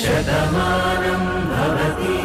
శతమానం భవతి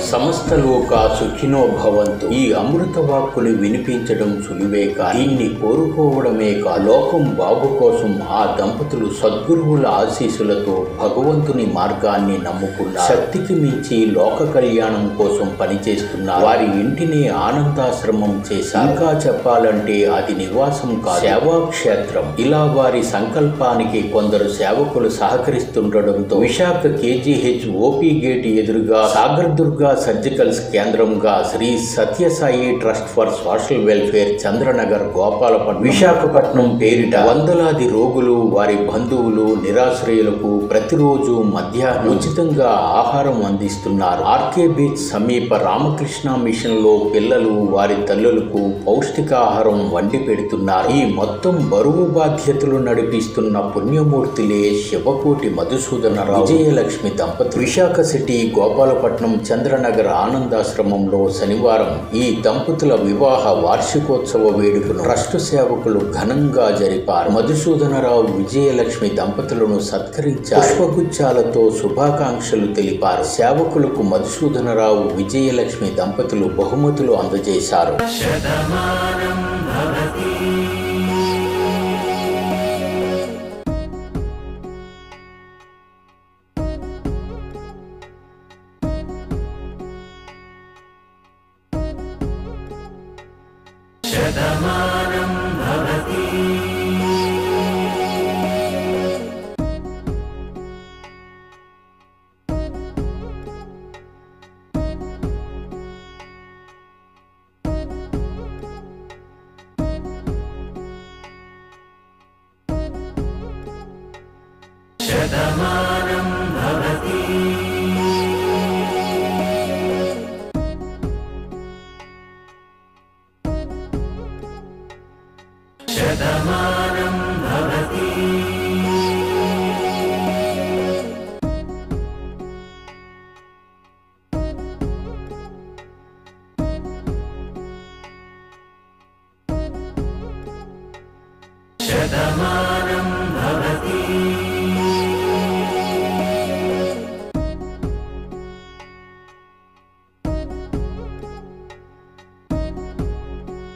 సమస్త లోకా సుఖినో భవంతు. ఈ అమృత వాక్కులు వినిపించడం సులువేక, దీన్ని కోరుకోవడమే కా. లోకం బాగు కోసం ఆ దంపతులు సద్గురువుల ఆశీస్సులతో భగవంతుని మార్గాన్ని నమ్ముకున్నారు. శక్తికి మించి లోక కళ్యాణం కోసం పనిచేస్తున్నారు. వారి ఇంటిని ఆనందాశ్రమం చేశారు. ఇంకా చెప్పాలంటే అది నివాసం కాదు, సేవాక్షేత్రం. ఇలా వారి సంకల్పానికి కొందరు సేవకులు సహకరిస్తుండటంతో విశాఖ కేజీహెచ్ ఓపీ గేట్ ఎదురుగా సాగర్ దుర్గా సర్జికల్స్ కేంద్రంగా Sri Sathya Sai trust for social welfare Chandranagar Gopalapatnam Visakhapatnam పేరిట వందలాది రోగులు వారి బంధువులు నిరాశ్రయులకు ప్రతిరోజు మధ్యాహ్నం ఉచితంగా ఆహారం అందిస్తున్నారు. ఆర్కే బీచ్ సమీప రామకృష్ణ మిషన్ లో పిల్లలు వారి తల్లులకు పౌష్టికాహారం వండి పెడుతున్నారు. ఈ మొత్తం బరువు బాధ్యతలు నడిపిస్తున్న పుణ్యమూర్తులే శివకోటి మధుసూదనరావు విజయలక్ష్మి దంపతులు. విశాఖ సిటీ గోపాలపట్నం చంద్రనగర్ ఆనందాశ్రమంలో శనివారం ఈ దంపతుల వివాహ వార్షికోత్సవ వేడుకను ట్రస్ట్ సేవకులు ఘనంగా జరిపారు. మధుసూదనరావు విజయలక్ష్మి దంపతులను సత్కరించారు. పుష్పగుచ్చాలతో శుభాకాంక్షలు తెలిపారు. సేవకులకు మధుసూదనరావు విజయలక్ష్మి దంపతులు బహుమతులు అందజేశారు. శతమానం భవతి శతమానం భవతి శతమానం భవతి శతమానం భవతి శతమానం